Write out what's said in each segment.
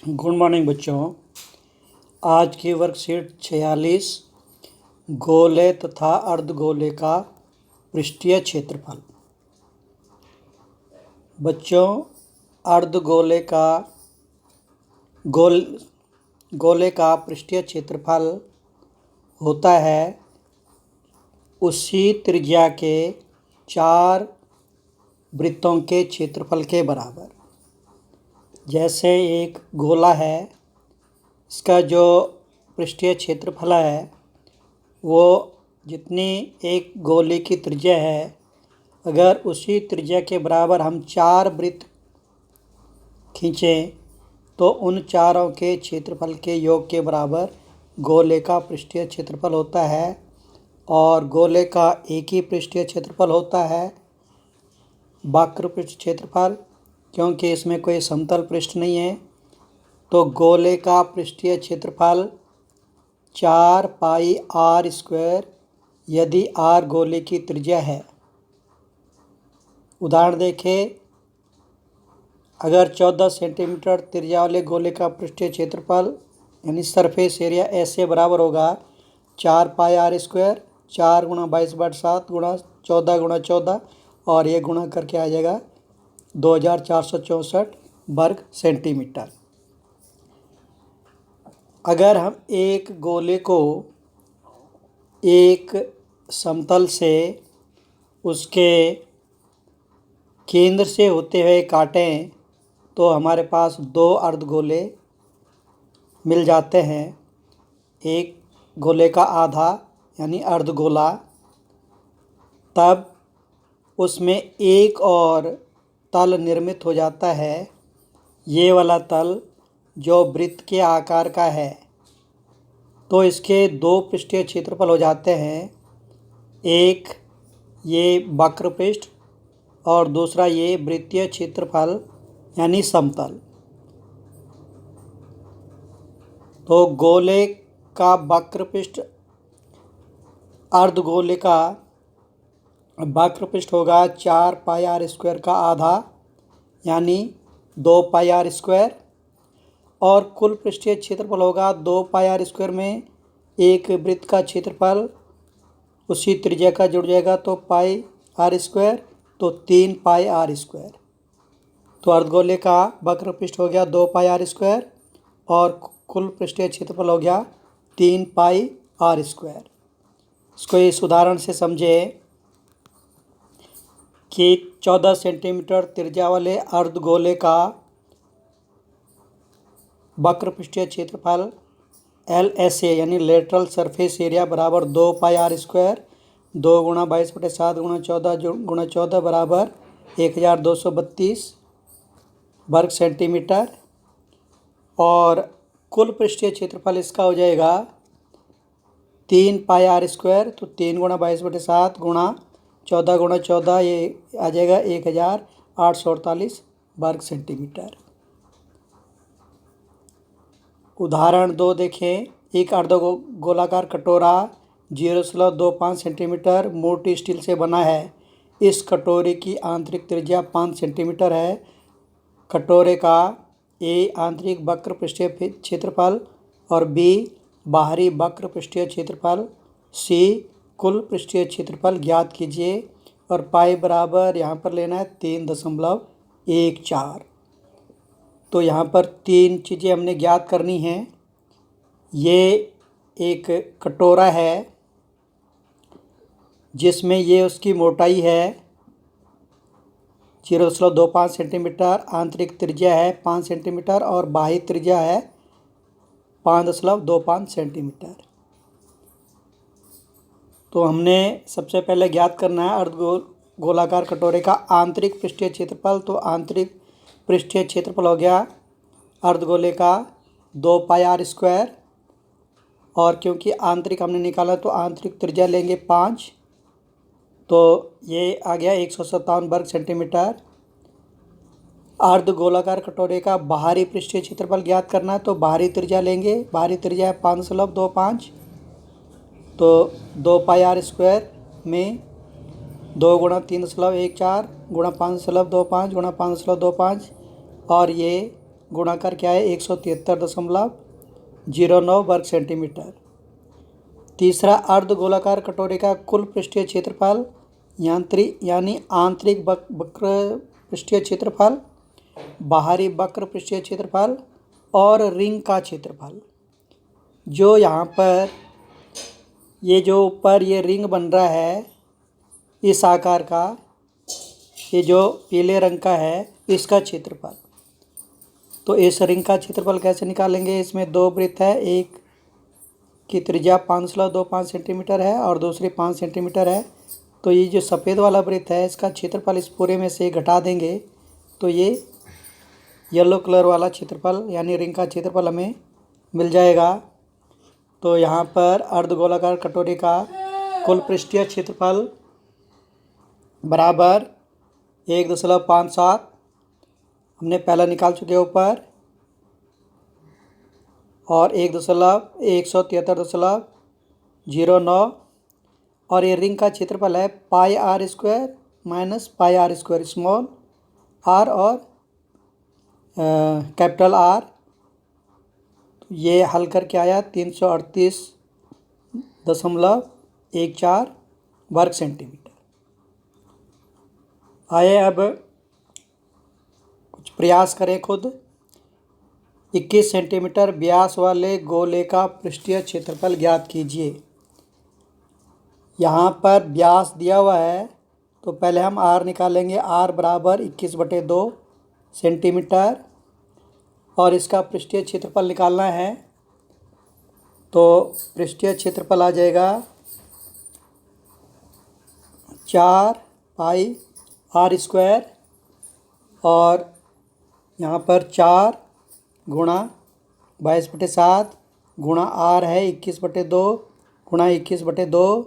Good morning बच्चों। आज की वर्कशीट 46 गोले तथा अर्धगोले का पृष्ठीय क्षेत्रफल। बच्चों, अर्धगोले का गोले का पृष्ठीय क्षेत्रफल होता है उसी त्रिज्या के 4 वृत्तों के क्षेत्रफल के बराबर। जैसे एक गोला है, इसका जो पृष्ठीय क्षेत्रफल है वो जितनी एक गोले की त्रिज्या है, अगर उसी त्रिज्या के बराबर हम 4 वृत्त खींचें तो उन चारों के क्षेत्रफल के योग के बराबर गोले का पृष्ठीय क्षेत्रफल होता है। और गोले का एक ही पृष्ठीय क्षेत्रफल होता है, वक्र पृष्ठ क्षेत्रफल, क्योंकि इसमें कोई समतल पृष्ठ नहीं है। तो गोले का पृष्ठीय क्षेत्रफल 4 पाई आर स्क्वायर यदि आर गोले की त्रिज्या है। उदाहरण देखें, अगर 14 सेंटीमीटर त्रिज्या वाले गोले का पृष्ठीय क्षेत्रफल यानी सरफेस एरिया ऐसे बराबर होगा 4 पाई आर स्क्वायर, 4 गुणा 22/7 गुणा 14 और ये गुणा करके आ जाएगा 2464 वर्ग सेंटीमीटर। अगर हम एक गोले को एक समतल से उसके केंद्र से होते हुए काटें तो हमारे पास 2 अर्धगोले मिल जाते हैं। एक गोले का आधा यानी अर्धगोला, तब उसमें एक और तल निर्मित हो जाता है। ये वाला तल जो वृत्त के आकार का है, तो इसके 2 पृष्ठीय क्षेत्रफल हो जाते हैं। एक ये वक्र पृष्ठ और दूसरा ये वृत्तीय क्षेत्रफल यानी समतल। तो गोले का वक्र पृष्ठ अर्धगोले का वक्र पृष्ठ होगा 4 पाई आर स्क्वायर का आधा यानी 2 पाई आर स्क्वायर, और कुल पृष्ठीय क्षेत्रफल होगा 2 पाई आर स्क्वायर में एक वृत्त का क्षेत्रफल उसी त्रिज्या का जुड़ जाएगा तो पाई आर स्क्वायर, तो 3 पाई आर स्क्वायर। तो अर्धगोले का वक्र पृष्ठ हो गया 2 पाई आर स्क्वायर और कुल पृष्ठीय क्षेत्रफल हो गया 3 पाई आर स्क्वायर। इसको इस उदाहरण से समझे कि 14 सेंटीमीटर त्रिज्या वाले अर्धगोले का वक्र पृष्ठीय क्षेत्रफल LSA यानी लेटरल सरफेस एरिया बराबर 2 पाई आर स्क्वायर, 2 गुणा 22/7 गुणा 14 बराबर 1232 वर्ग सेंटीमीटर। और कुल पृष्ठीय क्षेत्रफल इसका हो जाएगा 3 पाई आर स्क्वायर, तो 3 गुणा 22/7 गुणा 14 ये आ जाएगा 1848 वर्ग सेंटीमीटर। उदाहरण 2 देखें, एक अर्धगोलाकार कटोरा 0.25 सेंटीमीटर मोटी स्टील से बना है। इस कटोरे की आंतरिक त्रिज्या 5 सेंटीमीटर है। कटोरे का A आंतरिक वक्र पृष्ठीय क्षेत्रफल और B बाहरी वक्र पृष्ठीय क्षेत्रफल, C कुल पृष्ठीय क्षेत्रफल ज्ञात कीजिए। और पाई बराबर यहाँ पर लेना है 3.14। तो यहाँ पर 3 चीज़ें हमने ज्ञात करनी हैं। ये एक कटोरा है जिसमें ये उसकी मोटाई है 0.25 सेंटीमीटर, आंतरिक त्रिज्या है 5 सेंटीमीटर और बाह्य त्रिज्या है 5.25 सेंटीमीटर। तो हमने सबसे पहले ज्ञात करना है अर्धगोलाकार कटोरे का आंतरिक पृष्ठीय क्षेत्रफल। तो आंतरिक पृष्ठीय क्षेत्रफल हो गया अर्धगोले का 2 पाई आर स्क्वायर, और क्योंकि आंतरिक हमने निकाला तो आंतरिक त्रिज्या लेंगे 5, तो ये आ गया 157 वर्ग सेंटीमीटर। अर्धगोलाकार कटोरे का बाहरी पृष्ठीय क्षेत्रफल ज्ञात करना है तो बाहरी त्रिज्या लेंगे। बाहरी त्रिज्या है 5.25, तो 2 पाई आर स्क्वायर में 2 गुणा 3.14 गुणा 5.25 गुणा 5.25 और ये गुणा कर क्या है 173.09 वर्ग सेंटीमीटर। तीसरा, अर्ध गोलाकार कटोरे का कुल पृष्ठीय क्षेत्रफल यानी आंतरिक वक्र पृष्ठीय क्षेत्रफल, बाहरी वक्र पृष्ठीय क्षेत्रफल और रिंग का क्षेत्रफल। जो यहाँ पर ये जो ऊपर ये रिंग बन रहा है इस आकार का, ये जो पीले रंग का है इसका क्षेत्रफल। तो इस रिंग का क्षेत्रफल कैसे निकालेंगे? इसमें दो वृत्त है, एक की त्रिज्या 5.25 सेंटीमीटर है और दूसरी 5 सेंटीमीटर है। तो ये जो सफ़ेद वाला वृत्त है इसका क्षेत्रफल इस पूरे में से घटा देंगे तो ये येलो कलर वाला क्षेत्रफल यानी रिंग का क्षेत्रफल हमें मिल जाएगा। तो यहाँ पर अर्धगोलाकार कटोरे का कुल पृष्ठीय क्षेत्रफल बराबर 1.57 हमने पहला निकाल चुके ऊपर, और 173.09, और ये रिंग का क्षेत्रफल है pi R square minus pi R square, small R और कैपिटल आर। ये हल करके आया 338.14 वर्ग सेंटीमीटर। आइए अब कुछ प्रयास करें खुद। 21 सेंटीमीटर व्यास वाले गोले का पृष्ठीय क्षेत्रफल ज्ञात कीजिए। यहाँ पर व्यास दिया हुआ है तो पहले हम आर निकालेंगे। आर बराबर 21/2 सेंटीमीटर और इसका पृष्ठीय क्षेत्रफल निकालना है। तो पृष्ठीय क्षेत्रफल आ जाएगा 4 पाई आर स्क्वायर, और यहाँ पर 4 गुणा 22/7 गुणा आर है 21/2 गुणा 21/2,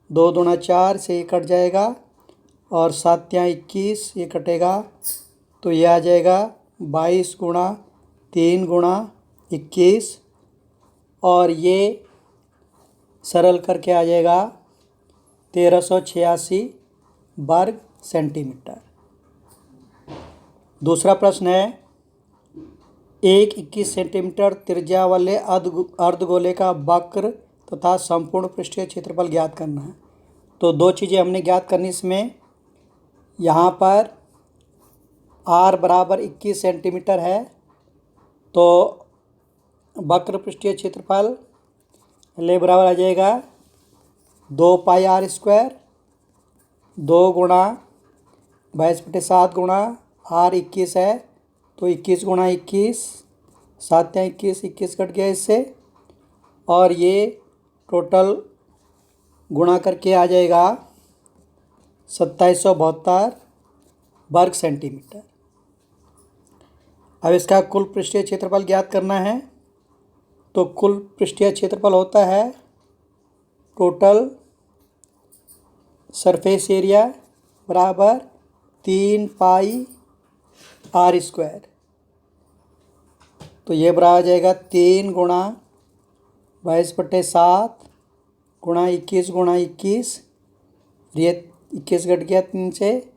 2 दूना 4 से ये कट जाएगा और 7 या 21 ये कटेगा तो ये आ जाएगा 22 गुणा 3 गुणा 21, और ये सरल करके आ जाएगा 1386 वर्ग सेंटीमीटर। दूसरा प्रश्न है, एक 21 सेंटीमीटर त्रिज्या वाले अर्धगोले का वक्र तथा संपूर्ण पृष्ठीय क्षेत्रफल ज्ञात करना है। तो दो चीज़ें हमने ज्ञात करनी इसमें। यहाँ पर r बराबर 21 सेंटीमीटर है तो वक्र पृष्ठीय क्षेत्रफल ले बराबर आ जाएगा 2 पाई आर स्क्वायर, 2 गुणा 22/7 गुणा r 21 है तो 21 गुणा 21, 7 या 21, 21 कट गया इससे, और ये टोटल गुणा करके आ जाएगा 2772 वर्ग सेंटीमीटर। अब इसका कुल पृष्ठीय क्षेत्रफल ज्ञात करना है। तो कुल पृष्ठीय क्षेत्रफल होता है टोटल सरफेस एरिया बराबर 3 पाई आर स्क्वायर। तो ये बराबर आ जाएगा 3 गुणा 22/7 गुणा 21 गुणा 21, ये 21 घट गया 3 से,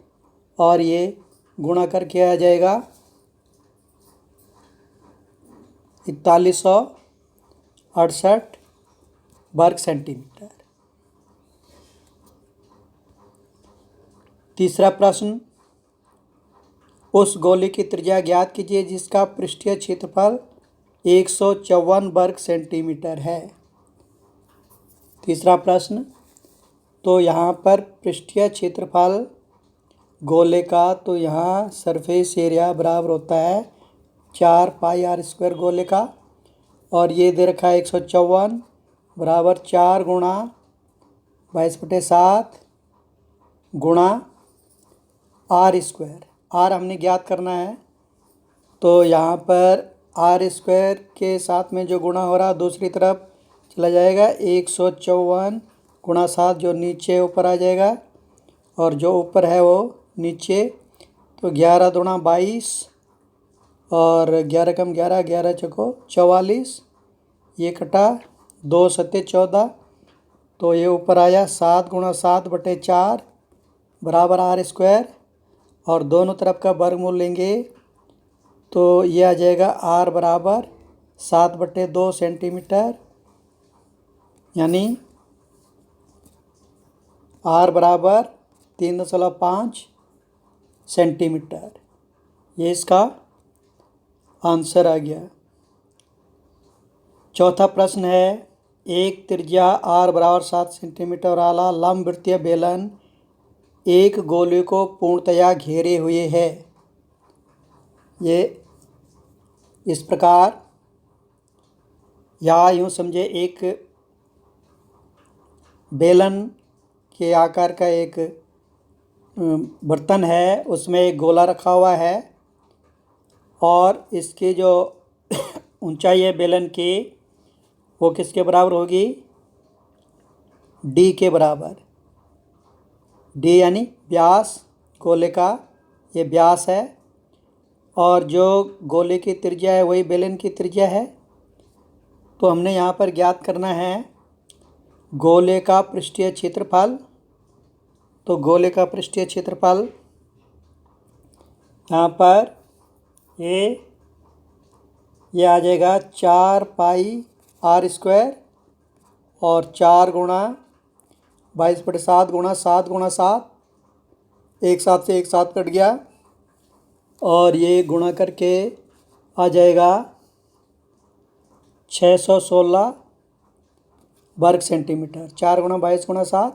और ये गुणा करके आ जाएगा 4168 वर्ग सेंटीमीटर। तीसरा प्रश्न, उस गोले की त्रिज्या ज्ञात कीजिए जिसका पृष्ठीय क्षेत्रफल 154 वर्ग सेंटीमीटर है। तीसरा प्रश्न, तो यहाँ पर पृष्ठीय क्षेत्रफल गोले का, तो यहाँ सरफेस एरिया बराबर होता है 4 पाई आर स्क्वायर गोले का, और ये दे रखा है 154 बराबर 4 गुणा 22/7 गुणा आर स्क्वायर। आर हमने ज्ञात करना है तो यहाँ पर आर स्क्वायर के साथ में जो गुणा हो रहा दूसरी तरफ चला जाएगा, 154 गुणा 7 जो नीचे ऊपर आ जाएगा और जो ऊपर है वो नीचे, तो 11 दूना 22 और 11 कम 11, 11 चौको 44, ये कटा 2 सत्ते 14, तो ये ऊपर आया 7 गुणा 7/4 बराबर आर स्क्वायर, और दोनों तरफ का वर्गमूल लेंगे तो ये आ जाएगा R बराबर 7/2 सेंटीमीटर, यानी R बराबर 3.5 सेंटीमीटर। ये इसका आंसर आ गया। चौथा प्रश्न है, एक त्रिज्या R बराबर 7 सेंटीमीटर वाला लंबवृत्तीय बेलन एक गोले को पूर्णतया घेरे हुए है। ये इस प्रकार, या यूँ समझे एक बेलन के आकार का एक बर्तन है, उसमें एक गोला रखा हुआ है और इसकी जो ऊंचाई है बेलन की वो किसके बराबर होगी? D के बराबर। D यानी व्यास गोले का, ये व्यास है और जो गोले की त्रिज्या है वही बेलन की त्रिज्या है। तो हमने यहाँ पर ज्ञात करना है गोले का पृष्ठीय क्षेत्रफल। तो गोले का पृष्ठीय क्षेत्रफल यहाँ पर ये आ जाएगा 4πr² और 4 गुणा 22/7 गुणा 7 गुणा 7, एक साथ से एक साथ कट गया और ये गुणा करके आ जाएगा 616 वर्ग सेंटीमीटर। 4 गुणा 22 गुणा 7,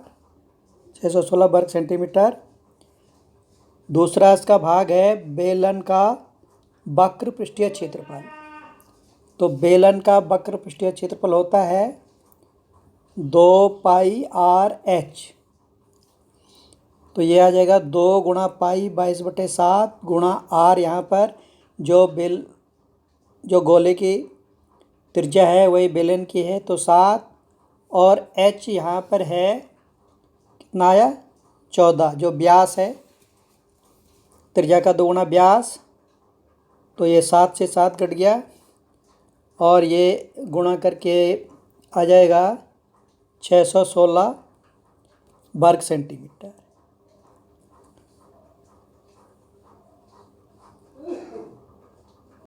616 वर्ग सेंटीमीटर। दूसरा इसका भाग है बेलन का वक्र पृष्ठीय क्षेत्रफल। तो बेलन का वक्र पृष्ठीय क्षेत्रफल होता है 2πRh। तो ये आ जाएगा 2 गुणा पाई 22/7 गुणा R, यहाँ पर जो गोले की त्रिज्या है वही बेलन की है, तो 7, और H यहाँ पर है कितना आया? 14, जो व्यास है, त्रिज्या का 2 गुना व्यास। तो ये 7 से 7 कट गया और ये गुणा करके आ जाएगा 616 वर्ग सेंटीमीटर।